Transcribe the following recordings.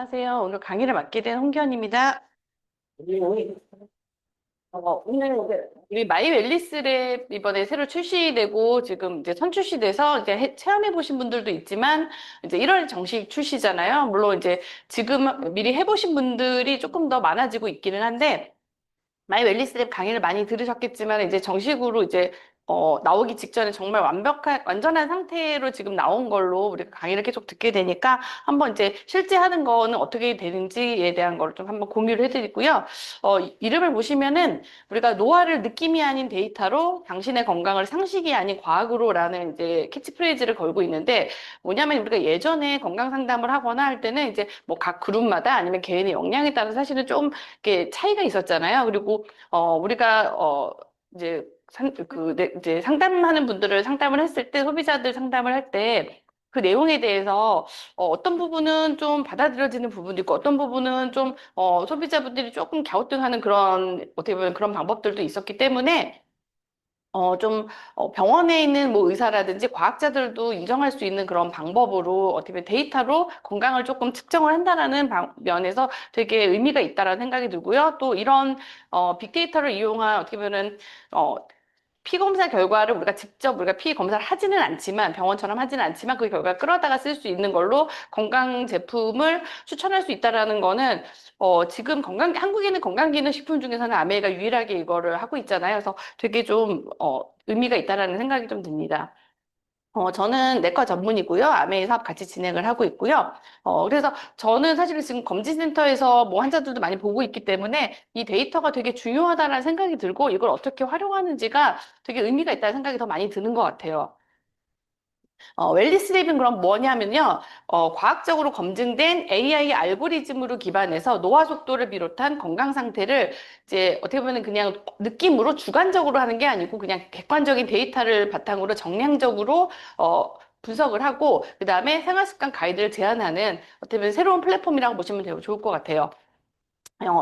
안녕하세요. 오늘 강의를 맡게 된 홍견입니다. 오늘 이제 우리 마이 웰리스랩 이번에 새로 출시되고 지금 이제 선출시돼서 이제 체험해 보신 분들도 있지만 이제 1월 정식 출시잖아요. 물론 이제 지금 미리 해보신 분들이 조금 더 많아지고 있기는 한데 마이 웰리스랩 강의를 많이 들으셨겠지만 이제 정식으로 이제 나오기 직전에 정말 완전한 상태로 지금 나온 걸로 우리가 강의를 계속 듣게 되니까 한번 이제 실제 하는 거는 어떻게 되는지에 대한 걸 좀 한번 공유를 해드리고요. 이름을 보시면은 우리가 노화를 느낌이 아닌 데이터로 당신의 건강을 상식이 아닌 과학으로라는 이제 캐치프레이즈를 걸고 있는데 뭐냐면 우리가 예전에 건강 상담을 하거나 할 때는 이제 뭐 각 그룹마다 아니면 개인의 역량에 따라 사실은 좀 이렇게 차이가 있었잖아요. 그리고 우리가 이제 이제 상담하는 분들을 상담을 했을 때 소비자들 상담을 할 때 그 내용에 대해서 어떤 부분은 좀 받아들여지는 부분도 있고 어떤 부분은 좀 소비자분들이 조금 갸우뚱하는 그런 어떻게 보면 그런 방법들도 있었기 때문에 병원에 있는 뭐 의사라든지 과학자들도 인정할 수 있는 그런 방법으로 어떻게 보면 데이터로 건강을 조금 측정을 한다라는 면에서 되게 의미가 있다라는 생각이 들고요. 또 이런, 빅데이터를 이용한 어떻게 보면은, 어, 피검사 결과를 우리가 직접 우리가 피 검사를 하지는 않지만 병원처럼 하지는 않지만 그 결과를 끌어다가 쓸 수 있는 걸로 건강 제품을 추천할 수 있다라는 거는 지금 한국에는 건강기능식품 중에서는 아메이가 유일하게 이거를 하고 있잖아요. 그래서 되게 좀 의미가 있다라는 생각이 좀 듭니다. 저는 내과 전문이고요. 아메이 사업 같이 진행을 하고 있고요. 그래서 저는 사실 지금 검진센터에서 뭐 환자들도 많이 보고 있기 때문에 이 데이터가 되게 중요하다는 생각이 들고 이걸 어떻게 활용하는지가 되게 의미가 있다는 생각이 더 많이 드는 것 같아요. 웰리스랩은 그럼 뭐냐면요. 과학적으로 검증된 AI 알고리즘으로 기반해서 노화 속도를 비롯한 건강 상태를 이제 어떻게 보면 그냥 느낌으로 주관적으로 하는 게 아니고 그냥 객관적인 데이터를 바탕으로 정량적으로 분석을 하고 그다음에 생활습관 가이드를 제안하는 어떻게 보면 새로운 플랫폼이라고 보시면 좋을 것 같아요.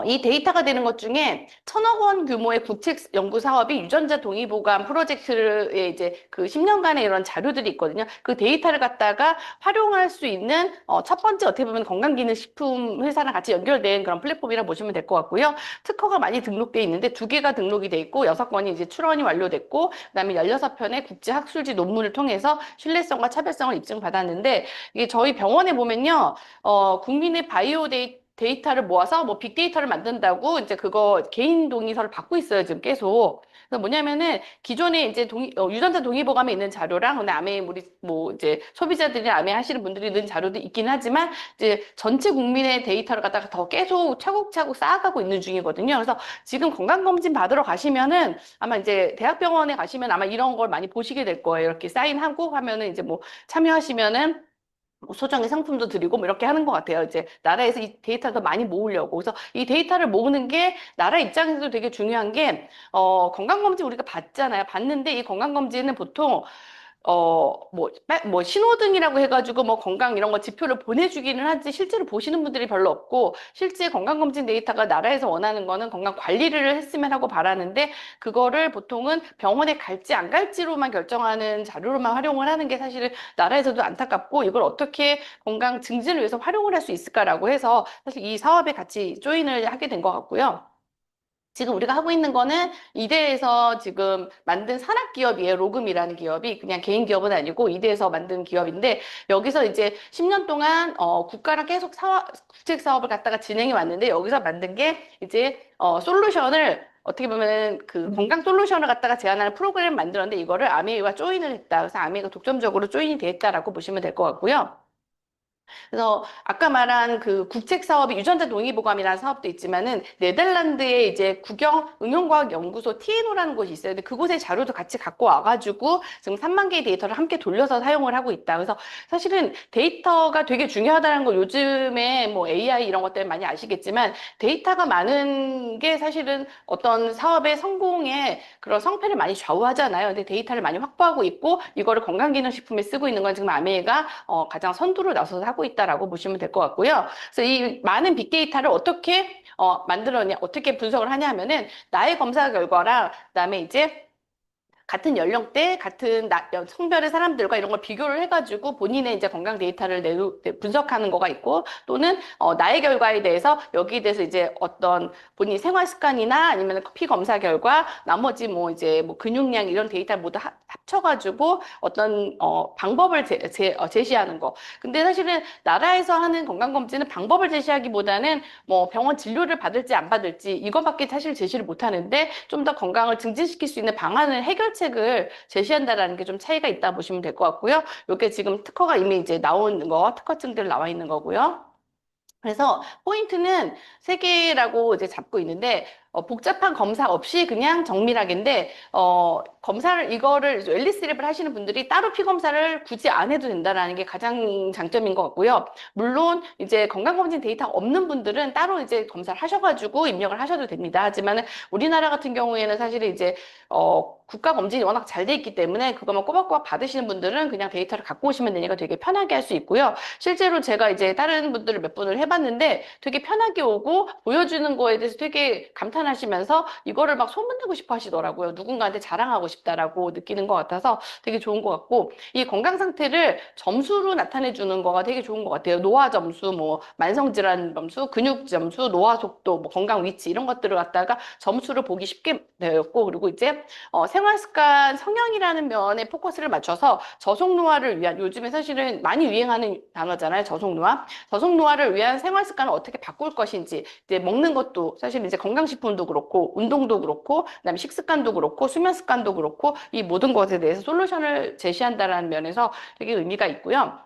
이 데이터가 되는 것 중에 1,000억 원 규모의 국책 연구 사업이 유전자 동의 보관 프로젝트에 이제 그 10년간의 이런 자료들이 있거든요. 그 데이터를 갖다가 활용할 수 있는 첫 번째 어떻게 보면 건강기능식품 회사랑 같이 연결된 그런 플랫폼이라 보시면 될 것 같고요. 특허가 많이 등록돼 있는데 2개가 등록이 돼 있고 6건이 이제 출원이 완료됐고 그다음에 16편의 국제 학술지 논문을 통해서 신뢰성과 차별성을 입증받았는데 이게 저희 병원에 보면요. 국민의 바이오 데이터를 모아서 뭐 빅데이터를 만든다고 이제 그거 개인 동의서를 받고 있어요, 지금 계속. 그래서 뭐냐면은 기존에 이제 유전자 동의보감에 있는 자료랑 근데 암에 우리 뭐 이제 소비자들이 암에 하시는 분들이 있는 자료도 있긴 하지만 이제 전체 국민의 데이터를 갖다가 더 계속 차곡차곡 쌓아가고 있는 중이거든요. 그래서 지금 건강검진 받으러 가시면은 아마 이제 대학병원에 가시면 아마 이런 걸 많이 보시게 될 거예요. 이렇게 사인하고 하면은 이제 뭐 참여하시면은 뭐 소정의 상품도 드리고 뭐 이렇게 하는 것 같아요. 이제 나라에서 이 데이터를 더 많이 모으려고. 그래서 이 데이터를 모으는 게 나라 입장에서도 되게 중요한 게, 건강검진 우리가 받잖아요. 받는데 이 건강검진은 보통 뭐, 신호등이라고 해가지고 뭐 건강 이런 거 지표를 보내주기는 하지 실제로 보시는 분들이 별로 없고, 실제 건강검진 데이터가 나라에서 원하는 거는 건강 관리를 했으면 하고 바라는데, 그거를 보통은 병원에 갈지 안 갈지로만 결정하는 자료로만 활용을 하는 게 사실은 나라에서도 안타깝고, 이걸 어떻게 건강 증진을 위해서 활용을 할 수 있을까라고 해서 사실 이 사업에 같이 조인을 하게 된 것 같고요. 지금 우리가 하고 있는 거는 이대에서 지금 만든 산학 기업이에요. 로금이라는 기업이 그냥 개인 기업은 아니고 이대에서 만든 기업인데 여기서 이제 10년 동안 국가랑 계속 국책 사업을 갖다가 진행해 왔는데 여기서 만든 게 이제 솔루션을 어떻게 보면 그 건강 솔루션을 갖다가 제안하는 프로그램을 만들었는데 이거를 아메이와 조인을 했다. 그래서 아메이가 독점적으로 조인이 됐다라고 보시면 될 것 같고요. 그래서 아까 말한 그 국책 사업이 유전자 동의보감이라는 사업도 있지만은 네덜란드에 이제 국영 응용과학연구소 TNO라는 곳이 있어요. 근데 그곳의 자료도 같이 갖고 와가지고 지금 3만 개의 데이터를 함께 돌려서 사용을 하고 있다. 그래서 사실은 데이터가 되게 중요하다는 걸 요즘에 뭐 AI 이런 것 때문에 많이 아시겠지만 데이터가 많은 게 사실은 어떤 사업의 성공에 그런 성패를 많이 좌우하잖아요. 근데 데이터를 많이 확보하고 있고 이거를 건강기능식품에 쓰고 있는 건 지금 아메이가 가장 선두로 나서서 하고 있다라고 보시면 될 것 같고요. 그래서 이 많은 빅데이터를 어떻게 만들었냐, 어떻게 분석을 하냐 하면은 나의 검사 결과랑 그다음에 이제 같은 연령대, 같은 성별의 사람들과 이런 걸 비교를 해가지고 본인의 이제 건강 데이터를 분석하는 거가 있고, 또는 나의 결과에 대해서 여기에 대해서 이제 어떤 본인 생활 습관이나 아니면 피 검사 결과, 나머지 뭐 이제 뭐 근육량 이런 데이터를 모두 합쳐가지고 어떤 방법을 제시하는 거. 근데 사실은 나라에서 하는 건강검진은 방법을 제시하기보다는 뭐 병원 진료를 받을지 안 받을지 이것밖에 사실 제시를 못 하는데, 좀 더 건강을 증진시킬 수 있는 방안을, 해결책을 제시한다라는 게 좀 차이가 있다 보시면 될 것 같고요. 이게 지금 특허가 이미 이제 나온 거, 특허증들 나와 있는 거고요. 그래서 포인트는 세 개라고 이제 잡고 있는데, 복잡한 검사 없이 그냥 정밀하게인데, 검사를, 이거를 웰니스 랩을 하시는 분들이 따로 피 검사를 굳이 안 해도 된다라는 게 가장 장점인 것 같고요. 물론 이제 건강검진 데이터 없는 분들은 따로 이제 검사를 하셔가지고 입력을 하셔도 됩니다. 하지만 우리나라 같은 경우에는 사실은 이제 국가 검진이 워낙 잘 돼 있기 때문에 그것만 꼬박꼬박 받으시는 분들은 그냥 데이터를 갖고 오시면 되니까 되게 편하게 할 수 있고요. 실제로 제가 이제 다른 분들을 몇 분을 해봤는데 되게 편하게 오고 보여주는 거에 대해서 되게 감탄하시면서 이거를 막 소문내고 싶어 하시더라고요. 누군가한테 자랑하고 싶다라고 느끼는 것 같아서 되게 좋은 것 같고, 이 건강 상태를 점수로 나타내 주는 거가 되게 좋은 것 같아요. 노화 점수, 뭐 만성질환 점수, 근육 점수, 노화 속도, 뭐 건강 위치 이런 것들을 갖다가 점수를 보기 쉽게 되었고, 그리고 이제 생활습관 성향이라는 면에 포커스를 맞춰서 저속노화를 위한, 요즘에 사실은 많이 유행하는 단어잖아요. 저속노화. 저속노화를 위한 생활습관을 어떻게 바꿀 것인지, 이제 먹는 것도 사실 이제 건강식품도 그렇고, 운동도 그렇고, 그다음에 식습관도 그렇고, 수면 습관도 그렇고, 이 모든 것에 대해서 솔루션을 제시한다라는 면에서 되게 의미가 있고요.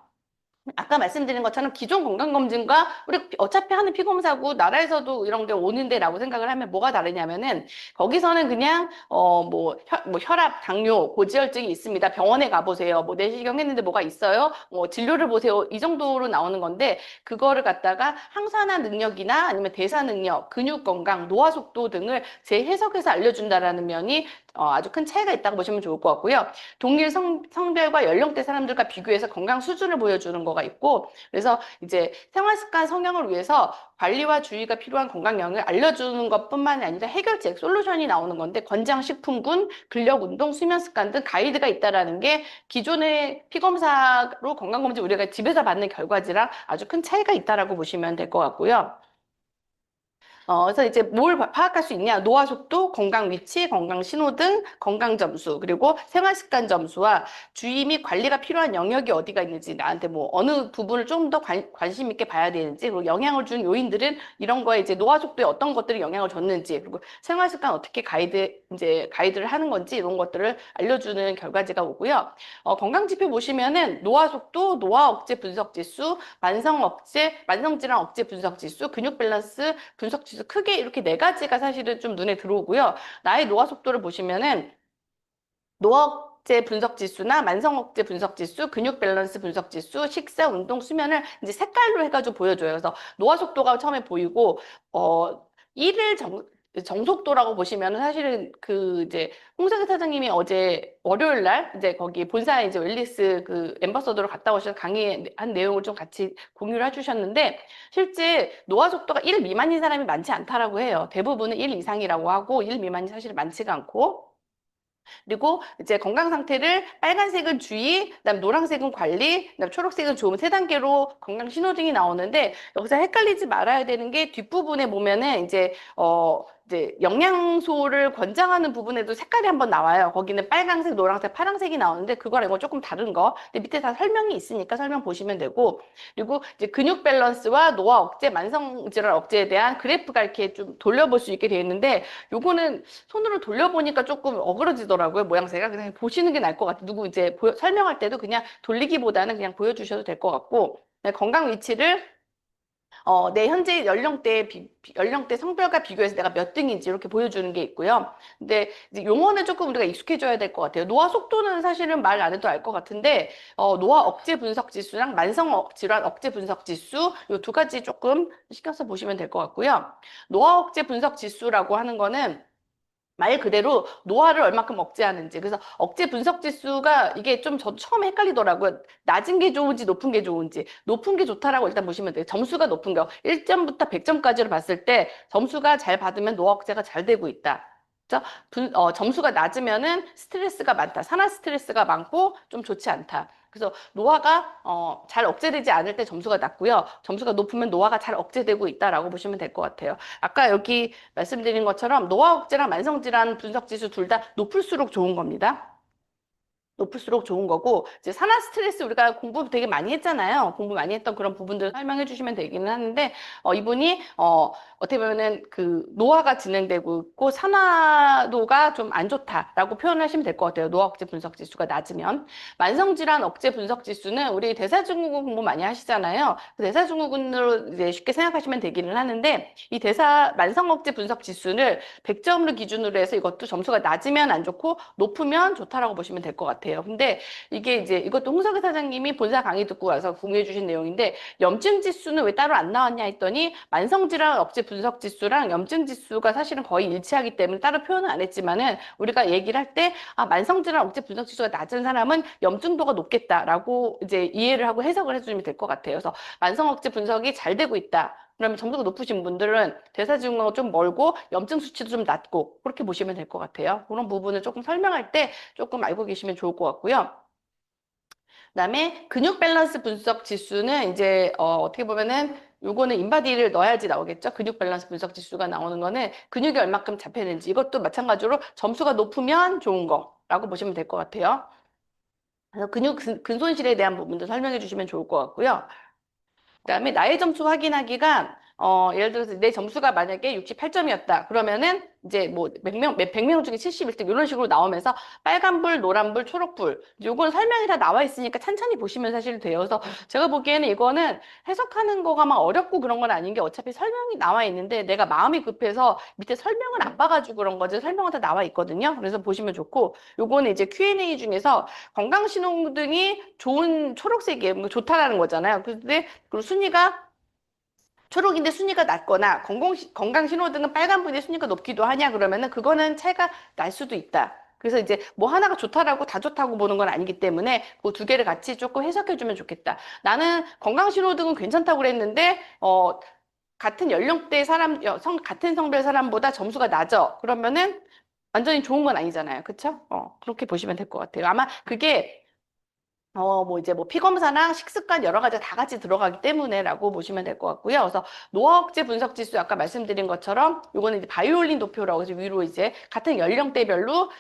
아까 말씀드린 것처럼 기존 건강검진과 우리 어차피 하는 피검사고 나라에서도 이런 게 오는데라고 생각을 하면 뭐가 다르냐면은, 거기서는 그냥 뭐 혈압, 당뇨, 고지혈증이 있습니다. 병원에 가보세요. 뭐 내시경 했는데 뭐가 있어요? 뭐 진료를 보세요. 이 정도로 나오는 건데, 그거를 갖다가 항산화 능력이나 아니면 대사 능력, 근육 건강, 노화 속도 등을 재해석해서 알려준다라는 면이 아주 큰 차이가 있다고 보시면 좋을 것 같고요. 동일 성별과 연령대 사람들과 비교해서 건강 수준을 보여주는 거가 있고, 그래서 이제 생활습관 성형을 위해서 관리와 주의가 필요한 건강량을 알려주는 것뿐만이 아니라 해결책, 솔루션이 나오는 건데, 권장식품군, 근력운동, 수면습관 등 가이드가 있다라는 게 기존의 피검사로 건강검진 우리가 집에서 받는 결과지랑 아주 큰 차이가 있다라고 보시면 될 것 같고요. 그래서 이제 뭘 파악할 수 있냐? 노화 속도, 건강 위치, 건강 신호등, 건강 점수, 그리고 생활 습관 점수와 주의 및 관리가 필요한 영역이 어디가 있는지, 나한테 뭐 어느 부분을 좀 더 관심 있게 봐야 되는지, 그리고 영향을 준 요인들은 이런 거에 이제 노화 속도에 어떤 것들이 영향을 줬는지, 그리고 생활 습관 어떻게 가이드를 하는 건지, 이런 것들을 알려주는 결과지가 오고요. 건강 지표 보시면은 노화 속도, 노화 억제 분석 지수, 만성질환 억제 분석 지수, 근육 밸런스 분석 지수, 크게 이렇게 네 가지가 사실은 좀 눈에 들어오고요. 나의 노화 속도를 보시면은 노화 억제 분석 지수나 만성 억제 분석 지수, 근육 밸런스 분석 지수, 식사, 운동, 수면을 이제 색깔로 해가지고 보여줘요. 그래서 노화 속도가 처음에 보이고, 일일 정속도라고 보시면 사실은 그 이제 홍석희 사장님이 어제 월요일 날 이제 거기 본사에 이제 웰리스 그 엠버서더로 갔다 오셔서 강의한 내용을 좀 같이 공유를 해주셨는데, 실제 노화 속도가 1 미만인 사람이 많지 않다라고 해요. 대부분은 1 이상이라고 하고 1 미만이 사실 많지가 않고, 그리고 이제 건강 상태를 빨간색은 주의, 그다음 노란색은 관리, 그다음 초록색은 좋음, 세 단계로 건강 신호등이 나오는데, 여기서 헷갈리지 말아야 되는 게 뒷부분에 보면은 이제 영양소를 권장하는 부분에도 색깔이 한번 나와요. 거기는 빨간색, 노란색, 파란색이 나오는데 그거랑 이거 조금 다른 거. 근데 밑에 다 설명이 있으니까 설명 보시면 되고, 그리고 이제 근육 밸런스와 노화 억제, 만성 질환 억제에 대한 그래프가 이렇게 좀 돌려볼 수 있게 되어 있는데, 요거는 손으로 돌려보니까 조금 어그러지더라고요, 모양새가. 그냥 보시는 게 나을 것 같아요. 누구 이제 설명할 때도 그냥 돌리기보다는 그냥 보여주셔도 될 것 같고, 네, 건강 위치를 내 현재 연령대 성별과 비교해서 내가 몇 등인지 이렇게 보여주는 게 있고요. 근데 이제 용어는 조금 우리가 익숙해져야 될 것 같아요. 노화 속도는 사실은 말 안 해도 알 것 같은데, 노화 억제 분석 지수랑 만성 질환 억제 분석 지수, 이 두 가지 조금 신경 써 보시면 될 것 같고요. 노화 억제 분석 지수라고 하는 거는 말 그대로 노화를 얼마큼 억제하는지. 그래서 억제 분석 지수가 이게 좀 저도 처음에 헷갈리더라고요. 낮은 게 좋은지 높은 게 좋은지. 높은 게 좋다라고 일단 보시면 돼요. 점수가 높은 거. 1점부터 100점까지로 봤을 때 점수가 잘 받으면 노화 억제가 잘 되고 있다. 그죠? 점수가 낮으면은 스트레스가 많다. 산화 스트레스가 많고 좀 좋지 않다. 그래서 노화가 잘 억제되지 않을 때 점수가 낮고요. 점수가 높으면 노화가 잘 억제되고 있다라고 보시면 될 것 같아요. 아까 여기 말씀드린 것처럼 노화 억제랑 만성질환 분석 지수 둘 다 높을수록 좋은 겁니다. 높을수록 좋은 거고 이제 산화 스트레스 우리가 공부 되게 많이 했잖아요. 공부 많이 했던 그런 부분들 설명해 주시면 되기는 하는데 이분이 어떻게 보면은 그 노화가 진행되고 있고 산화도가 좀 안 좋다라고 표현하시면 될 것 같아요. 노화 억제 분석 지수가 낮으면 만성 질환 억제 분석 지수는 우리 대사증후군 공부 많이 하시잖아요. 그 대사증후군으로 이제 쉽게 생각하시면 되기는 하는데 이 대사 만성 억제 분석 지수를 100점으로 기준으로 해서 이것도 점수가 낮으면 안 좋고 높으면 좋다라고 보시면 될 것 같아요. 근데 이게 이제 이것도 홍석희 사장님이 본사 강의 듣고 와서 공유해 주신 내용인데 염증 지수는 왜 따로 안 나왔냐 했더니 만성질환 억제 분석 지수랑 염증 지수가 사실은 거의 일치하기 때문에 따로 표현은 안 했지만은 우리가 얘기를 할 때 만성질환 억제 분석 지수가 낮은 사람은 염증도가 높겠다라고 이제 이해를 하고 해석을 해주시면 될 것 같아요. 그래서 만성 억제 분석이 잘 되고 있다. 그러면 점수가 높으신 분들은 대사증후가 좀 멀고 염증 수치도 좀 낮고 그렇게 보시면 될 것 같아요. 그런 부분을 조금 설명할 때 조금 알고 계시면 좋을 것 같고요. 그다음에 근육 밸런스 분석 지수는 이제 어떻게 보면은 요거는 인바디를 넣어야지 나오겠죠. 근육 밸런스 분석 지수가 나오는 거는 근육이 얼마큼 잡혔는지 이것도 마찬가지로 점수가 높으면 좋은 거라고 보시면 될 것 같아요. 그래서 근육 근손실에 대한 부분도 설명해 주시면 좋을 것 같고요. 그다음에 나의 점수 확인하기가 예를 들어서 내 점수가 만약에 68점이었다. 그러면은 이제 뭐 100명 중에 71등 이런 식으로 나오면서 빨간불, 노란불, 초록불 요건 설명이 다 나와 있으니까 찬찬히 보시면 사실 돼요. 그래서 제가 보기에는 이거는 해석하는 거가 막 어렵고 그런 건 아닌 게 어차피 설명이 나와 있는데 내가 마음이 급해서 밑에 설명을 안 봐가지고 그런 거지 설명은 다 나와 있거든요. 그래서 보시면 좋고 요거는 이제 Q&A 중에서 건강신호등이 좋은 초록색이에요. 뭐 좋다라는 거잖아요. 근데 그리고 순위가 초록인데 순위가 낮거나 건강신호등은 빨간불인데 순위가 높기도 하냐 그러면은 그거는 차이가 날 수도 있다. 그래서 이제 뭐 하나가 좋다라고 다 좋다고 보는 건 아니기 때문에 그 두 개를 같이 조금 해석해 주면 좋겠다. 나는 건강신호등은 괜찮다고 그랬는데 같은 연령대 사람 같은 성별 사람보다 점수가 낮아. 그러면은 완전히 좋은 건 아니잖아요. 그쵸? 그렇게 보시면 될 것 같아요. 아마 그게 뭐 이제 뭐 피검사랑 식습관 여러 가지 다 같이 들어가기 때문에라고 보시면 될 것 같고요. 그래서 노화 억제 분석 지수 아까 말씀드린 것처럼 요거는 이제 바이올린 도표라고 해서 위로 이제 같은 연령대별로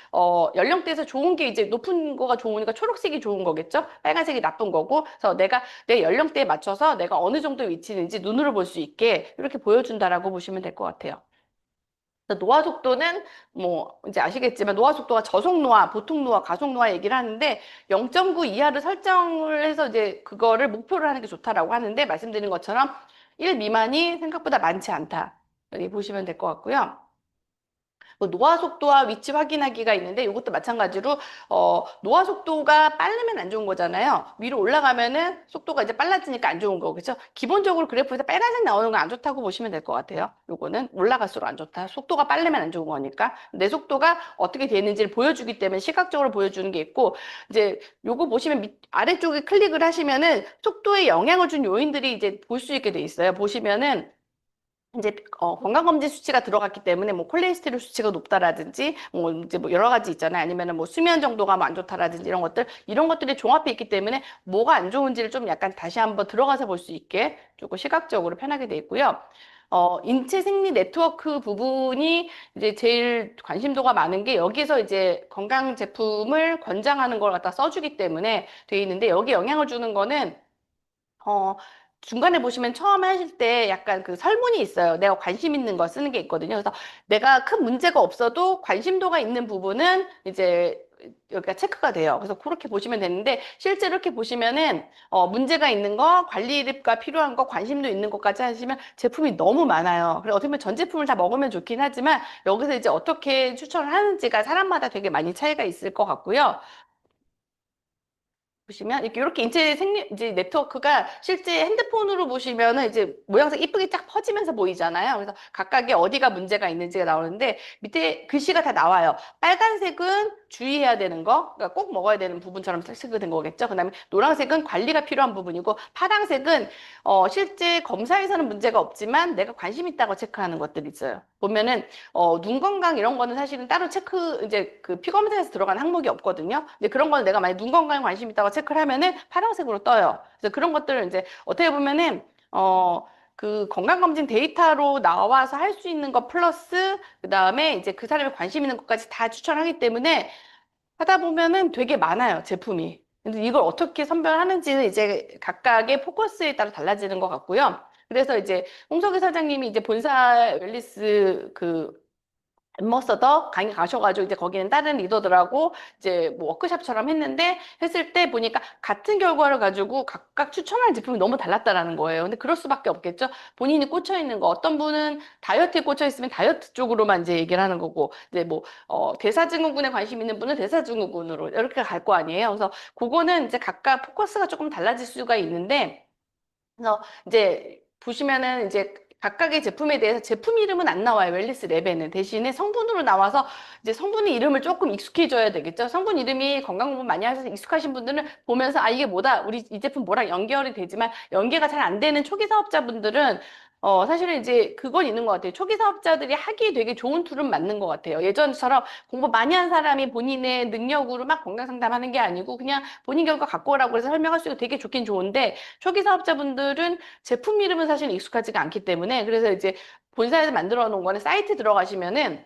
연령대에서 좋은 게 이제 높은 거가 좋으니까 초록색이 좋은 거겠죠? 빨간색이 나쁜 거고. 그래서 내가 내 연령대에 맞춰서 내가 어느 정도 위치인지 눈으로 볼 수 있게 이렇게 보여준다라고 보시면 될 것 같아요. 노화 속도는 뭐 이제 아시겠지만 노화 속도가 저속 노화, 보통 노화, 가속 노화 얘기를 하는데 0.9 이하를 설정을 해서 이제 그거를 목표로 하는 게 좋다라고 하는데 말씀드린 것처럼 1 미만이 생각보다 많지 않다. 여기 보시면 될 것 같고요. 노화 속도와 위치 확인하기가 있는데 이것도 마찬가지로 노화 속도가 빠르면 안 좋은 거잖아요. 위로 올라가면은 속도가 이제 빨라지니까 안 좋은 거겠죠. 기본적으로 그래프에서 빨간색 나오는 건 안 좋다고 보시면 될 것 같아요. 요거는 올라갈수록 안 좋다. 속도가 빠르면 안 좋은 거니까 내 속도가 어떻게 되는지를 보여주기 때문에 시각적으로 보여주는 게 있고 이제 요거 보시면 아래쪽에 클릭을 하시면은 속도에 영향을 준 요인들이 이제 볼 수 있게 돼 있어요. 보시면은 이제 건강검진 수치가 들어갔기 때문에 뭐 콜레스테롤 수치가 높다라든지 뭐 이제 뭐 여러 가지 있잖아요. 아니면은 뭐 수면 정도가 뭐 안 좋다라든지 이런 것들이 종합해 있기 때문에 뭐가 안 좋은지를 좀 약간 다시 한번 들어가서 볼 수 있게 조금 시각적으로 편하게 돼 있고요. 인체 생리 네트워크 부분이 이제 제일 관심도가 많은 게 여기서 이제 건강 제품을 권장하는 걸 갖다 써주기 때문에 돼 있는데 여기 영향을 주는 거는 어, 중간에 보시면 처음 하실 때 약간 그 설문이 있어요. 내가 관심 있는 거 쓰는 게 있거든요. 그래서 내가 큰 문제가 없어도 관심도가 있는 부분은 이제 여기가 체크가 돼요. 그래서 그렇게 보시면 되는데 실제로 이렇게 보시면은 문제가 있는 거, 관리가 필요한 거, 관심도 있는 것까지 하시면 제품이 너무 많아요. 그래서 어떻게 보면 전 제품을 다 먹으면 좋긴 하지만 여기서 이제 어떻게 추천을 하는지가 사람마다 되게 많이 차이가 있을 것 같고요. 보시면 이렇게 인체 생리 이제 네트워크가 실제 핸드폰으로 보시면은 이제 모양새 이쁘게 쫙 퍼지면서 보이잖아요. 그래서 각각의 어디가 문제가 있는지가 나오는데 밑에 글씨가 다 나와요. 빨간색은 주의해야 되는 거, 그러니까 꼭 먹어야 되는 부분처럼 체크된 거겠죠. 그다음에 노란색은 관리가 필요한 부분이고, 파란색은 실제 검사에서는 문제가 없지만 내가 관심 있다고 체크하는 것들이 있어요. 보면은 눈 건강 이런 거는 사실은 따로 체크 이제 그 피 검사에서 들어간 항목이 없거든요. 이제 그런 거는 내가 만약 눈 건강에 관심 있다고 체크를 하면은 파란색으로 떠요. 그래서 그런 것들을 이제 어떻게 보면은 그 건강검진 데이터로 나와서 할 수 있는 것 플러스 그다음에 이제 그 사람이 관심 있는 것까지 다 추천하기 때문에 하다 보면은 되게 많아요, 제품이. 근데 이걸 어떻게 선별하는지는 이제 각각의 포커스에 따라 달라지는 것 같고요. 그래서 이제 홍석희 사장님이 이제 본사 웰리스 그 엠버서더 강의 가셔가지고 이제 거기는 다른 리더들하고 이제 뭐 워크숍처럼 했는데 했을 때 보니까 같은 결과를 가지고 각각 추천할 제품이 너무 달랐다라는 거예요. 근데 그럴 수밖에 없겠죠. 본인이 꽂혀 있는 거 어떤 분은 다이어트에 꽂혀 있으면 다이어트 쪽으로만 이제 얘기를 하는 거고 이제 뭐 대사증후군에 관심 있는 분은 대사증후군으로 이렇게 갈 거 아니에요. 그래서 그거는 이제 각각 포커스가 조금 달라질 수가 있는데 그래서 이제 보시면은 이제 각각의 제품에 대해서 제품 이름은 안 나와요. 웰니스 랩에는. 대신에 성분으로 나와서 이제 성분의 이름을 조금 익숙해져야 되겠죠. 성분 이름이 건강 공부 많이 하셔서 익숙하신 분들은 보면서 아 이게 뭐다. 우리 이 제품 뭐랑 연결이 되지만 연계가 잘 안 되는 초기 사업자분들은 사실은 이제 그건 있는 것 같아요. 초기 사업자들이 하기 되게 좋은 툴은 맞는 것 같아요. 예전처럼 공부 많이 한 사람이 본인의 능력으로 막 건강 상담하는 게 아니고 그냥 본인 결과 갖고 오라고 해서 설명할 수 있고 되게 좋긴 좋은데 초기 사업자분들은 제품 이름은 사실 익숙하지가 않기 때문에 그래서 이제 본사에서 만들어 놓은 거는 사이트 들어가시면은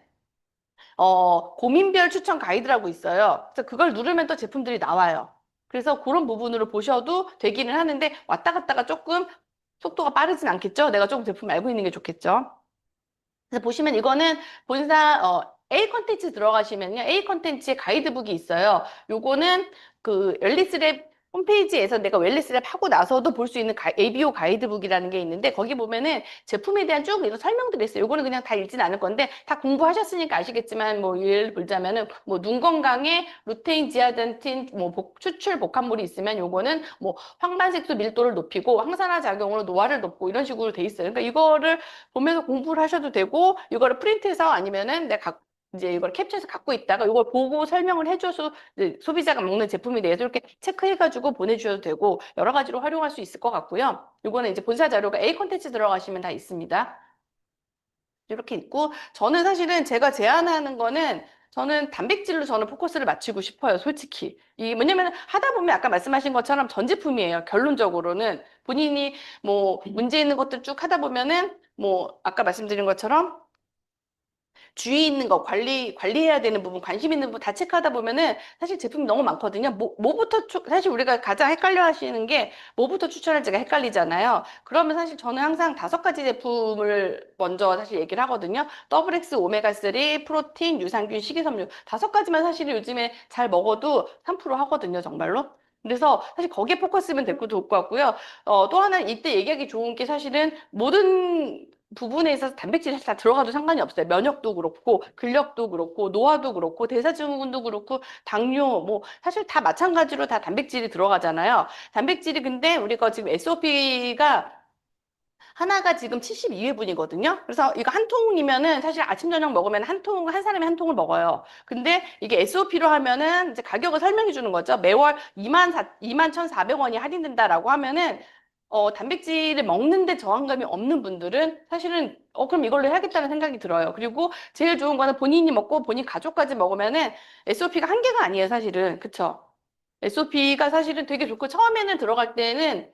고민별 추천 가이드라고 있어요. 그래서 그걸 누르면 또 제품들이 나와요. 그래서 그런 부분으로 보셔도 되기는 하는데 왔다 갔다가 조금 속도가 빠르진 않겠죠? 내가 조금 제품 알고 있는 게 좋겠죠? 그래서 보시면 이거는 본사 A 컨텐츠 들어가시면요. A 컨텐츠에 가이드북이 있어요. 요거는 그 웰리스랩 홈페이지에서 내가 웰리스랩 하고 나서도 볼 수 있는 ABO 가이드북이라는 게 있는데 거기 보면은 제품에 대한 쭉 이런 설명들이 있어요. 요거는 그냥 다 읽진 않을 건데 다 공부하셨으니까 아시겠지만 뭐 예를 들자면은 뭐 눈 건강에 루테인, 지아젠틴 뭐 추출 복합물이 있으면 요거는 뭐 황반색소 밀도를 높이고 항산화 작용으로 노화를 높고 이런 식으로 돼 있어요. 그러니까 이거를 보면서 공부를 하셔도 되고 이거를 프린트해서 아니면은 내가 이제 이걸 캡처해서 갖고 있다가 이걸 보고 설명을 해줘서 이제 소비자가 먹는 제품에 대해서 이렇게 체크해가지고 보내주셔도 되고 여러 가지로 활용할 수 있을 것 같고요. 이거는 이제 본사 자료가 A 콘텐츠 들어가시면 다 있습니다. 이렇게 있고 저는 사실은 제가 제안하는 거는 저는 단백질로 저는 포커스를 맞추고 싶어요, 솔직히. 이 뭐냐면 하다 보면 아까 말씀하신 것처럼 전 제품이에요. 결론적으로는 본인이 뭐 문제 있는 것들 쭉 하다 보면은 뭐 아까 말씀드린 것처럼 주의 있는 거, 관리해야 되는 부분, 관심 있는 부분 다 체크하다 보면은 사실 제품이 너무 많거든요. 사실 우리가 가장 헷갈려 하시는 게 뭐부터 추천할지가 헷갈리잖아요. 그러면 사실 저는 항상 5가지 제품을 먼저 사실 얘기를 하거든요. 더블 X 오메가3, 프로틴, 유산균, 식이섬유. 5가지만 사실 요즘에 잘 먹어도 3% 하거든요, 정말로. 그래서 사실 거기에 포커스면 될 것도 좋을 것 같고요. 또 하나 이때 얘기하기 좋은 게 사실은 모든 부분에 있어서 단백질이 다 들어가도 상관이 없어요. 면역도 그렇고, 근력도 그렇고, 노화도 그렇고, 대사증후군도 그렇고, 당뇨, 뭐, 사실 다 마찬가지로 다 단백질이 들어가잖아요. 단백질이 근데 우리가 지금 SOP가 하나가 지금 72회분이거든요. 그래서 이거 한 통이면은 사실 아침, 저녁 먹으면 한 사람이 한 통을 먹어요. 근데 이게 SOP로 하면은 이제 가격을 설명해 주는 거죠. 매월 21,400원이 할인된다라고 하면은 단백질을 먹는데 저항감이 없는 분들은 사실은 그럼 이걸로 해야겠다는 생각이 들어요. 그리고 제일 좋은 거는 본인이 먹고 본인 가족까지 먹으면은 SOP가 한 개가 아니에요, 사실은. 그쵸? SOP가 사실은 되게 좋고 처음에는 들어갈 때는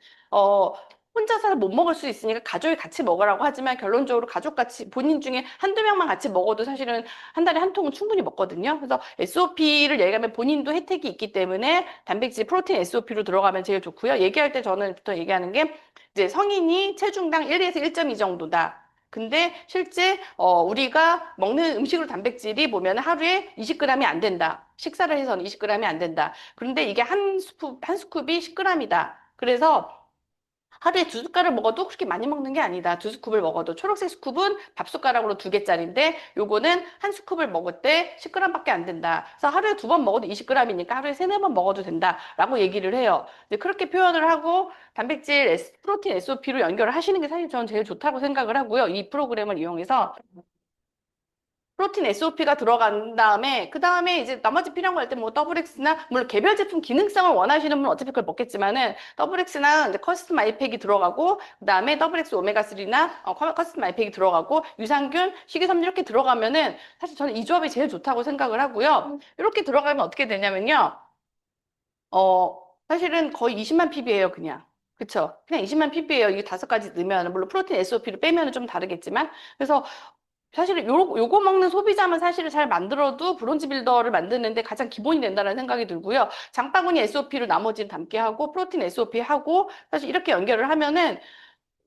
혼자서 못 먹을 수 있으니까 가족이 같이 먹으라고 하지만 결론적으로 가족 같이 본인 중에 한두 명만 같이 먹어도 사실은 한 달에 한 통은 충분히 먹거든요. 그래서 SOP를 얘기하면 본인도 혜택이 있기 때문에 단백질 프로틴 SOP로 들어가면 제일 좋고요. 얘기할 때 저는 부터 얘기하는 게 이제 성인이 체중당 1에서 1.2 정도다. 근데 실제 우리가 먹는 음식으로 단백질이 보면 하루에 20g이 안 된다. 식사를 해서는 20g이 안 된다. 그런데 이게 한 스쿱이 10g이다. 그래서 하루에 2숟갈을 먹어도 그렇게 많이 먹는 게 아니다. 2스쿱을 먹어도. 초록색 스쿱은 밥 숟가락으로 2개짜리인데 요거는 한 스쿱을 먹을 때 10g밖에 안 된다. 그래서 하루에 2번 먹어도 20g이니까 하루에 3-4번 먹어도 된다. 라고 얘기를 해요. 근데 그렇게 표현을 하고 프로틴 SOP로 연결을 하시는 게 사실 저는 제일 좋다고 생각을 하고요. 이 프로그램을 이용해서 프로틴 SOP가 들어간 다음에 그 다음에 이제 나머지 필요한 거 할 때 뭐 더블 X나 물론 개별 제품 기능성을 원하시는 분은 어차피 그걸 먹겠지만은 더블 X나 이제 커스텀 아이팩이 들어가고 그 다음에 더블 X 오메가 3나 커스텀 아이팩이 들어가고 유산균, 식이섬유 이렇게 들어가면은 사실 저는 이 조합이 제일 좋다고 생각을 하고요. 이렇게 들어가면 어떻게 되냐면요. 사실은 거의 20만 pp예요, 그냥. 그쵸? 그냥 20만 pp예요. 이게 다섯 가지 넣으면, 물론 프로틴 SOP를 빼면 좀 다르겠지만. 그래서 사실은 요거 먹는 소비자만 사실은 잘 만들어도 브론즈 빌더를 만드는데 가장 기본이 된다는 생각이 들고요. 장바구니 SOP로 나머지는 담게 하고, 프로틴 SOP 하고, 사실 이렇게 연결을 하면은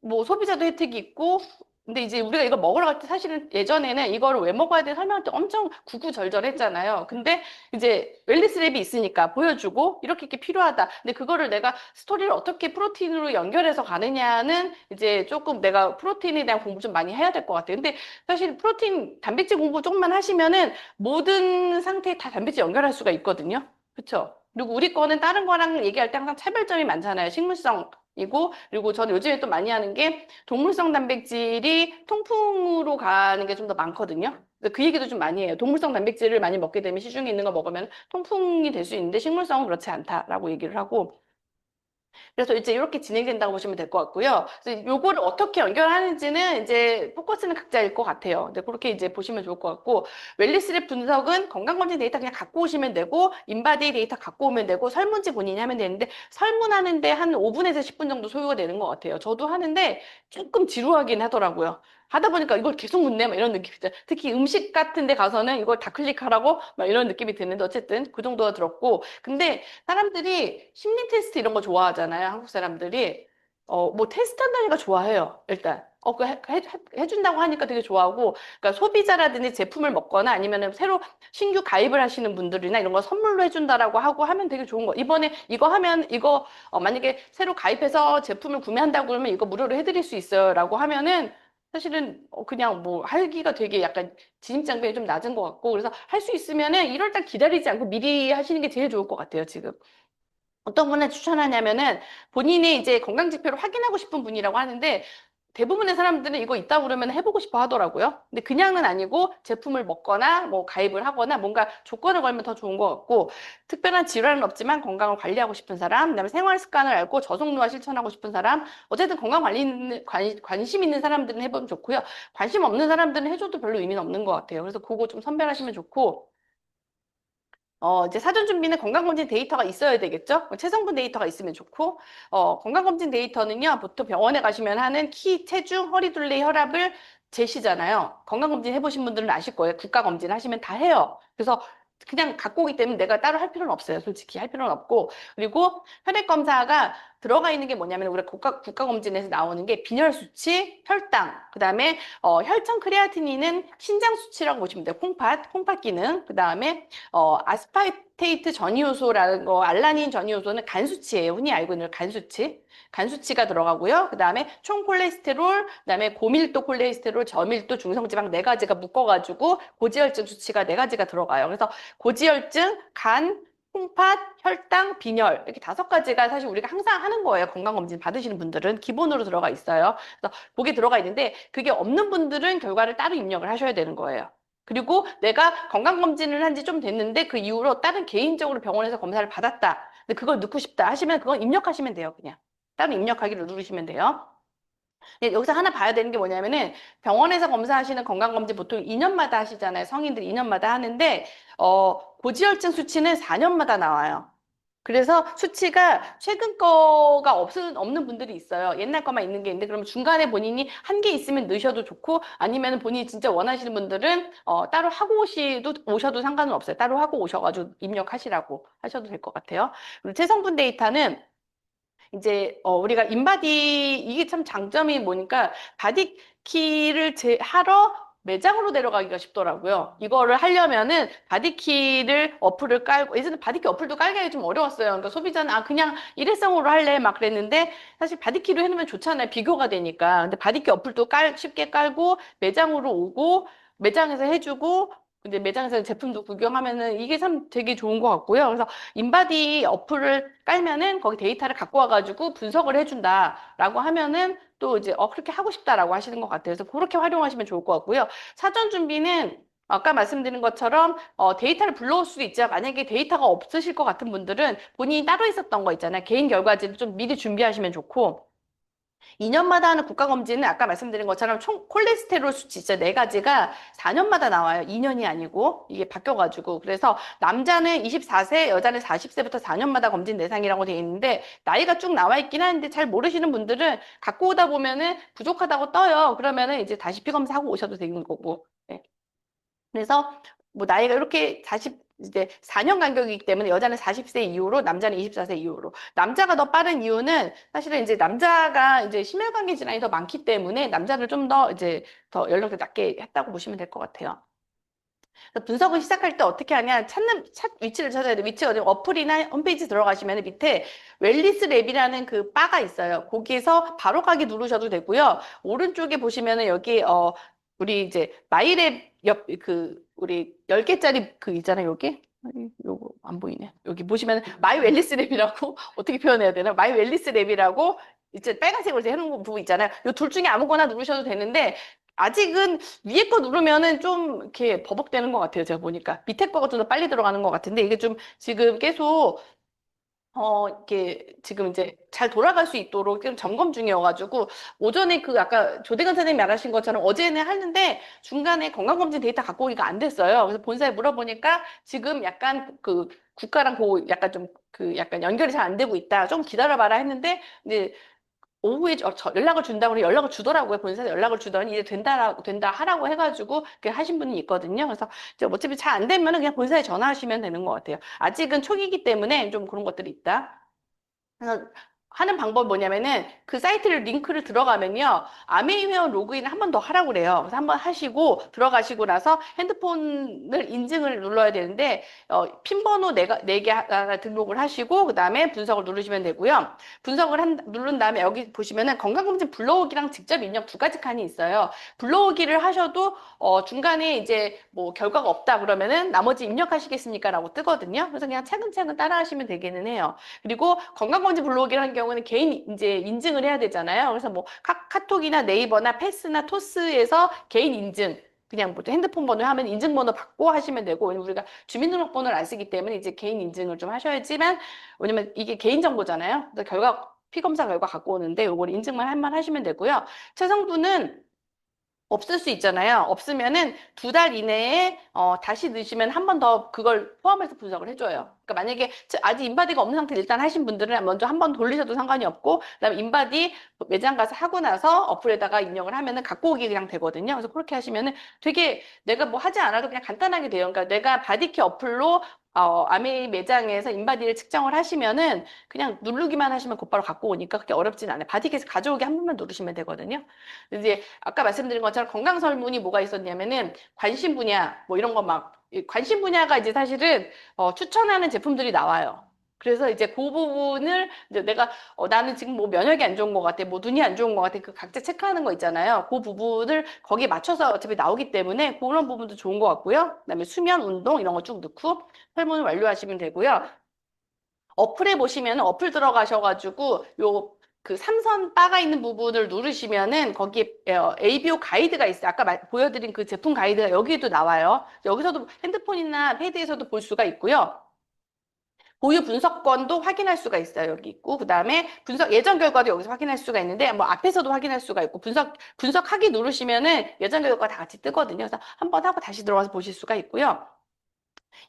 뭐 소비자도 혜택이 있고 근데 이제 우리가 이거 먹으러 갈 때 사실은 예전에는 이거를 왜 먹어야 돼 설명할 때 엄청 구구절절했잖아요. 근데 이제 웰니스 랩이 있으니까 보여주고 이렇게 필요하다. 근데 그거를 내가 스토리를 어떻게 프로틴으로 연결해서 가느냐는 이제 조금 내가 프로틴에 대한 공부 좀 많이 해야 될 것 같아요. 근데 사실 프로틴 단백질 공부 조금만 하시면은 모든 상태에 다 단백질 연결할 수가 있거든요. 그렇죠? 그리고 우리 거는 다른 거랑 얘기할 때 항상 차별점이 많잖아요. 식물성 이고 그리고 저는 요즘에 또 많이 하는 게 동물성 단백질이 통풍으로 가는 게 좀 더 많거든요. 그래서 그 얘기도 좀 많이 해요. 동물성 단백질을 많이 먹게 되면 시중에 있는 거 먹으면 통풍이 될 수 있는데 식물성은 그렇지 않다라고 얘기를 하고 그래서 이제 이렇게 진행된다고 보시면 될 것 같고요. 그래서 요거를 어떻게 연결하는지는 이제 포커스는 각자일 것 같아요. 근데 그렇게 이제 보시면 좋을 것 같고, 웰니스랩 분석은 건강검진 데이터 그냥 갖고 오시면 되고, 인바디 데이터 갖고 오면 되고, 설문지 본인이 하면 되는데, 설문하는데 한 5분에서 10분 정도 소요가 되는 것 같아요. 저도 하는데 조금 지루하긴 하더라고요. 하다 보니까 이걸 계속 묻네, 막 이런 느낌이 있죠. 특히 음식 같은 데 가서는 이걸 다 클릭하라고 막 이런 느낌이 드는데, 어쨌든 그 정도가 들었고, 근데 사람들이 심리 테스트 이런 거 좋아하잖아요. 한국 사람들이. 뭐 테스트 한다니까 좋아해요. 일단. 해준다고 하니까 되게 좋아하고, 그러니까 소비자라든지 제품을 먹거나 아니면은 새로 신규 가입을 하시는 분들이나 이런 거 선물로 해준다라고 하고 하면 되게 좋은 거. 이번에 이거 하면 이거, 만약에 새로 가입해서 제품을 구매한다고 그러면 이거 무료로 해드릴 수 있어요. 라고 하면은 사실은 그냥 뭐 할기가 되게 약간 진입장벽이 좀 낮은 것 같고, 그래서 할 수 있으면은 1월 달 기다리지 않고 미리 하시는 게 제일 좋을 것 같아요, 지금. 어떤 분을 추천하냐면은 본인이 이제 건강 지표를 확인하고 싶은 분이라고 하는데 대부분의 사람들은 이거 있다고 그러면 해보고 싶어 하더라고요. 근데 그냥은 아니고 제품을 먹거나 뭐 가입을 하거나 뭔가 조건을 걸면 더 좋은 것 같고 특별한 질환은 없지만 건강을 관리하고 싶은 사람, 그다음에 생활 습관을 알고 저속노화 실천하고 싶은 사람, 어쨌든 건강 관심 있는 사람들은 해보면 좋고요. 관심 없는 사람들은 해줘도 별로 의미는 없는 것 같아요. 그래서 그거 좀 선별하시면 좋고 이제 사전 준비는 건강검진 데이터가 있어야 되겠죠? 체성분 데이터가 있으면 좋고, 건강검진 데이터는요, 보통 병원에 가시면 하는 키, 체중, 허리둘레, 혈압을 재시잖아요. 건강검진 해보신 분들은 아실 거예요. 국가검진 하시면 다 해요. 그래서 그냥 갖고 오기 때문에 내가 따로 할 필요는 없어요. 솔직히 할 필요는 없고. 그리고 혈액검사가 들어가 있는 게 뭐냐면, 우리 국가검진에서 나오는 게 빈혈 수치, 혈당, 그 다음에 혈청 크레아티닌은 신장 수치라고 보시면 돼요. 콩팥 기능, 그 다음에 아스파르테이트 전이효소라는 거, 알라닌 전이효소는 간 수치예요. 흔히 알고 있는 간 수치. 간 수치가 들어가고요. 그 다음에 총 콜레스테롤, 그 다음에 고밀도 콜레스테롤, 저밀도, 중성지방 네 가지가 묶어가지고 고지혈증 수치가 네 가지가 들어가요. 그래서 고지혈증, 간, 콩팥, 혈당, 빈혈 이렇게 다섯 가지가 사실 우리가 항상 하는 거예요. 건강검진 받으시는 분들은 기본으로 들어가 있어요. 그래서 거기 들어가 있는데 그게 없는 분들은 결과를 따로 입력을 하셔야 되는 거예요. 그리고 내가 건강검진을 한 지 좀 됐는데 그 이후로 다른 개인적으로 병원에서 검사를 받았다. 근데 그걸 넣고 싶다 하시면 그건 입력하시면 돼요. 그냥 따로 입력하기를 누르시면 돼요. 근데 여기서 하나 봐야 되는 게 뭐냐면은 병원에서 검사하시는 건강검진 보통 2년마다 하시잖아요. 성인들 2년마다 하는데 고지혈증 수치는 4년마다 나와요. 그래서 수치가 최근 거가 없는 분들이 있어요. 옛날 거만 있는 게 있는데 그러면 중간에 본인이 한 개 있으면 넣으셔도 좋고 아니면 본인이 진짜 원하시는 분들은 따로 하고 오셔도 상관은 없어요. 따로 하고 오셔가지고 입력하시라고 하셔도 될 것 같아요. 그리고 체성분 데이터는 이제 우리가 인바디 이게 참 장점이 뭐니까 바디키를 하러 매장으로 데려가기가 쉽더라고요. 이거를 하려면은 바디키를 어플을 깔고 예전에 바디키 어플도 깔기가 좀 어려웠어요. 그러니까 소비자는 그냥 일회성으로 할래 막 그랬는데 사실 바디키로 해놓으면 좋잖아요. 비교가 되니까. 근데 바디키 어플도 쉽게 깔고 매장으로 오고 매장에서 해주고 근데 매장에서 제품도 구경하면은 이게 참 되게 좋은 것 같고요. 그래서 인바디 어플을 깔면은 거기 데이터를 갖고 와가지고 분석을 해준다라고 하면은 또 이제 그렇게 하고 싶다라고 하시는 것 같아요. 그래서 그렇게 활용하시면 좋을 것 같고요. 사전 준비는 아까 말씀드린 것처럼 데이터를 불러올 수도 있지만 만약에 데이터가 없으실 것 같은 분들은 본인이 따로 있었던 거 있잖아요. 개인 결과지를 좀 미리 준비하시면 좋고 2년마다 하는 국가검진은 아까 말씀드린 것처럼 총 콜레스테롤 수치 진짜 네 가지가 4년마다 나와요. 2년이 아니고 이게 바뀌어가지고 그래서 남자는 24세, 여자는 40세부터 4년마다 검진 대상이라고 되어 있는데 나이가 쭉 나와 있긴 하는데 잘 모르시는 분들은 갖고 오다 보면은 부족하다고 떠요. 그러면은 이제 다시 피검사하고 오셔도 되는 거고. 네. 그래서 뭐 나이가 이렇게 40 이제 4년 간격이기 때문에 여자는 40세 이후로 남자는 24세 이후로 남자가 더 빠른 이유는 사실은 이제 남자가 이제 심혈관계 질환이 더 많기 때문에 남자를 좀 더 이제 더 연령대 낮게 했다고 보시면 될 것 같아요. 그래서 분석을 시작할 때 어떻게 하냐 위치를 찾아야 돼. 위치 어디 어플이나 홈페이지 들어가시면 밑에 웰리스 랩이라는 그 바가 있어요. 거기에서 바로 가기 누르셔도 되고요. 오른쪽에 보시면은 여기 우리 이제 마이랩 옆 그 우리 10개짜리 그 있잖아요. 여기 아니, 요거 안 보이네. 여기 보시면 마이 웰리스 랩이라고 어떻게 표현해야 되나? 마이 웰리스 랩이라고 이제 빨간색으로 이제 해놓은 부분 있잖아요. 요 둘 중에 아무거나 누르셔도 되는데 아직은 위에 거 누르면은 좀 이렇게 버벅대는 것 같아요. 제가 보니까. 밑에 거가 좀 더 빨리 들어가는 것 같은데 이게 좀 지금 계속 이렇게 지금 이제 잘 돌아갈 수 있도록 지금 점검 중이어가지고 오전에 그 아까 조대근 선생님이 말하신 것처럼 어제는 하는데 중간에 건강검진 데이터 갖고 오기가 안 됐어요. 그래서 본사에 물어보니까 지금 약간 그 국가랑 그 약간 좀 그 약간 연결이 잘 안 되고 있다. 좀 기다려봐라 했는데 이제 오후에 연락을 준다고 연락을 주더라고요. 본사에서 연락을 주더니 이제 된다 하라고 해가지고 그 하신 분이 있거든요. 그래서 이제 어차피 잘 안 되면은 그냥 본사에 전화하시면 되는 것 같아요. 아직은 초기이기 때문에 좀 그런 것들이 있다. 그래서 하는 방법이 뭐냐면은 그 사이트를 링크를 들어가면요. 아메이 회원 로그인을 한 번 더 하라고 그래요. 그래서 한 번 하시고 들어가시고 나서 핸드폰을 인증을 눌러야 되는데 핀 번호 네개 등록을 하시고 그다음에 분석을 누르시면 되고요. 누른 다음에 여기 보시면은 건강검진 불러오기랑 직접 입력 두 가지 칸이 있어요. 불러오기를 하셔도 중간에 이제 뭐 결과가 없다 그러면은 나머지 입력하시겠습니까? 라고 뜨거든요. 그래서 그냥 차근차근 따라 하시면 되기는 해요. 그리고 건강검진 블로그라는 경우는 개인 이제 인증을 해야 되잖아요. 그래서 뭐 카톡이나 네이버나 패스나 토스에서 개인 인증 그냥 뭐 핸드폰 번호 하면 인증번호 받고 하시면 되고 왜냐면 우리가 주민등록번호를 안 쓰기 때문에 이제 개인 인증을 좀 하셔야지만 왜냐면 이게 개인정보잖아요. 그래서 피검사 결과 갖고 오는데 요걸 인증만 할만 하시면 되고요. 체성분은 없을 수 있잖아요. 없으면은 2달 이내에 다시 넣으시면 한 번 더 그걸 포함해서 분석을 해줘요. 그러니까 만약에 아직 인바디가 없는 상태 일단 하신 분들은 먼저 한 번 돌리셔도 상관이 없고 그다음에 인바디 매장 가서 하고 나서 어플에다가 입력을 하면은 갖고 오기 그냥 되거든요. 그래서 그렇게 하시면은 되게 내가 뭐 하지 않아도 그냥 간단하게 돼요. 그러니까 내가 바디케 어플로 아메이 매장에서 인바디를 측정을 하시면은 그냥 누르기만 하시면 곧바로 갖고 오니까 그렇게 어렵진 않아요. 바디케에서 가져오기 한 번만 누르시면 되거든요. 이제 아까 말씀드린 것처럼 건강 설문이 뭐가 있었냐면은 관심 분야 뭐 이런 거 막 관심 분야가 이제 사실은 추천하는 제품들이 나와요. 그래서 이제 그 부분을 이제 내가 나는 지금 뭐 면역이 안 좋은 것 같아, 뭐 눈이 안 좋은 것 같아, 그 각자 체크하는 거 있잖아요. 그 부분을 거기에 맞춰서 어차피 나오기 때문에 그런 부분도 좋은 것 같고요. 그다음에 수면, 운동 이런 거 쭉 넣고 설문을 완료하시면 되고요. 어플에 보시면 어플 들어가셔가지고 요 그 삼선 바가 있는 부분을 누르시면은 거기에 ABO 가이드가 있어요. 아까 보여드린 그 제품 가이드가 여기에도 나와요. 여기서도 핸드폰이나 패드에서도 볼 수가 있고요. 보유 분석권도 확인할 수가 있어요. 여기 있고 그다음에 분석 예전 결과도 여기서 확인할 수가 있는데 뭐 앞에서도 확인할 수가 있고 분석하기 누르시면은 예전 결과 다 같이 뜨거든요. 그래서 한번 하고 다시 들어가서 보실 수가 있고요.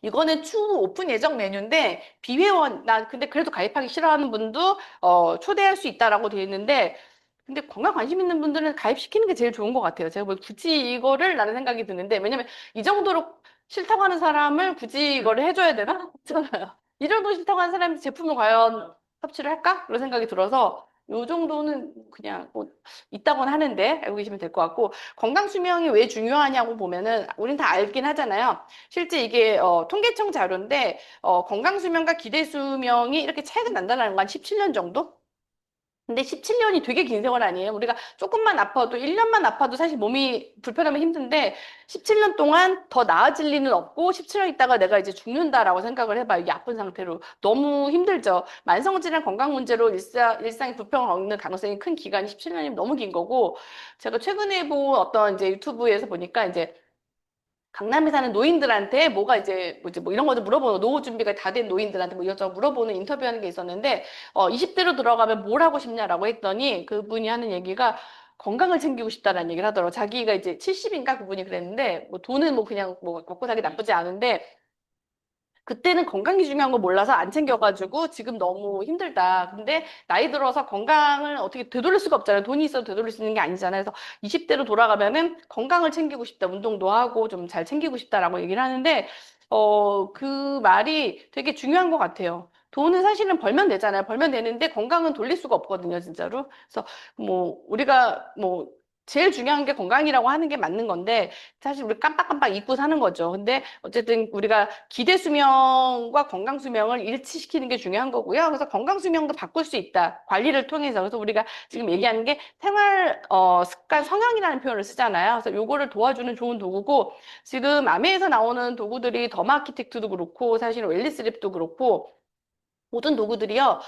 이거는 추후 오픈 예정 메뉴인데 비회원 나 근데 그래도 가입하기 싫어하는 분도 초대할 수 있다라고 되어 있는데 근데 건강 관심 있는 분들은 가입시키는 게 제일 좋은 것 같아요. 제가 뭐 굳이 이거를 라는 생각이 드는데 왜냐면 이 정도로 싫다고 하는 사람을 굳이 이거를 해줘야 되나? 그렇잖아요. 이 정도 싫다고 하는 사람이 제품을 과연 섭취를 할까? 그런 생각이 들어서 요 정도는 그냥 뭐 있다고는 하는데 알고 계시면 될 것 같고 건강 수명이 왜 중요하냐고 보면은 우린 다 알긴 하잖아요. 실제 이게 통계청 자료인데 건강 수명과 기대 수명이 이렇게 차이가 난다는 건 한 17년 정도? 근데 17년이 되게 긴 세월 아니에요? 우리가 조금만 아파도 1년만 아파도 사실 몸이 불편하면 힘든데 17년 동안 더 나아질 리는 없고 17년 있다가 내가 이제 죽는다라고 생각을 해봐요. 이 아픈 상태로. 너무 힘들죠. 만성질환 건강 문제로 일상의 불평을 겪는 가능성이 큰 기간이 17년이면 너무 긴 거고 제가 최근에 본 어떤 이제 유튜브에서 보니까 이제 강남에 사는 노인들한테 뭐가 이제 뭐지 뭐 이런 것도 물어보는 노후 준비가 다 된 노인들한테 뭐 이것저것 물어보는 인터뷰하는 게 있었는데 20대로 들어가면 뭘 하고 싶냐라고 했더니 그분이 하는 얘기가 건강을 챙기고 싶다라는 얘기를 하더라고. 자기가 이제 70인가 그분이 그랬는데 뭐 돈은 뭐 그냥 뭐 먹고 살기 나쁘지 않은데 그때는 건강이 중요한 거 몰라서 안 챙겨가지고 지금 너무 힘들다. 근데 나이 들어서 건강을 어떻게 되돌릴 수가 없잖아요. 돈이 있어도 되돌릴 수 있는 게 아니잖아요. 그래서 20대로 돌아가면은 건강을 챙기고 싶다. 운동도 하고 좀 잘 챙기고 싶다라고 얘기를 하는데, 그 말이 되게 중요한 것 같아요. 돈은 사실은 벌면 되잖아요. 벌면 되는데 건강은 돌릴 수가 없거든요, 진짜로. 그래서 뭐 우리가 뭐 제일 중요한 게 건강이라고 하는 게 맞는 건데 사실 우리 깜빡깜빡 잊고 사는 거죠. 근데 어쨌든 우리가 기대 수명과 건강 수명을 일치시키는 게 중요한 거고요. 그래서 건강 수명도 바꿀 수 있다. 관리를 통해서. 그래서 우리가 지금 얘기하는 게 생활 습관 성향이라는 표현을 쓰잖아요. 그래서 요거를 도와주는 좋은 도구고 지금 아메에서 나오는 도구들이 더마아키텍트도 그렇고 사실 웰리스랩도 그렇고 모든 도구들이요,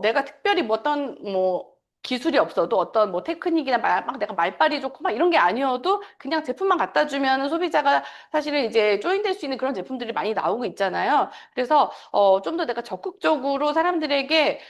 내가 특별히 뭐 어떤, 뭐, 기술이 없어도 어떤 뭐 테크닉이나 막 내가 말빨이 좋고 막 이런 게 아니어도 그냥 제품만 갖다 주면 소비자가 사실은 이제 조인될 수 있는 그런 제품들이 많이 나오고 있잖아요. 그래서, 좀 더 내가 적극적으로 사람들에게,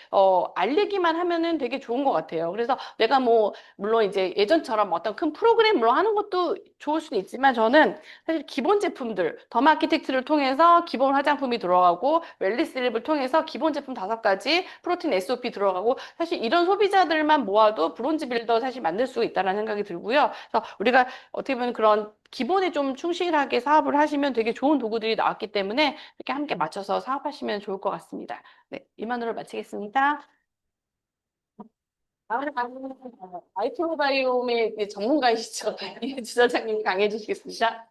알리기만 하면은 되게 좋은 것 같아요. 그래서 내가 뭐, 물론 이제 예전처럼 어떤 큰 프로그램으로 하는 것도 좋을 수는 있지만 저는 사실 기본 제품들, 더마아키텍트를 통해서 기본 화장품이 들어가고 웰리스랩을 통해서 기본 제품 5가지, 프로틴 SOP 들어가고 사실 이런 소비자들만 모아도 브론즈 빌더 사실 만들 수 있다는 생각이 들고요. 그래서 우리가 어떻게 보면 그런 기본에 좀 충실하게 사업을 하시면 되게 좋은 도구들이 나왔기 때문에 이렇게 함께 맞춰서 사업하시면 좋을 것 같습니다. 네, 이만으로 마치겠습니다. 다음은 마이크로바이옴의 전문가이시죠. 이 주사장님 강해 주시겠습니다.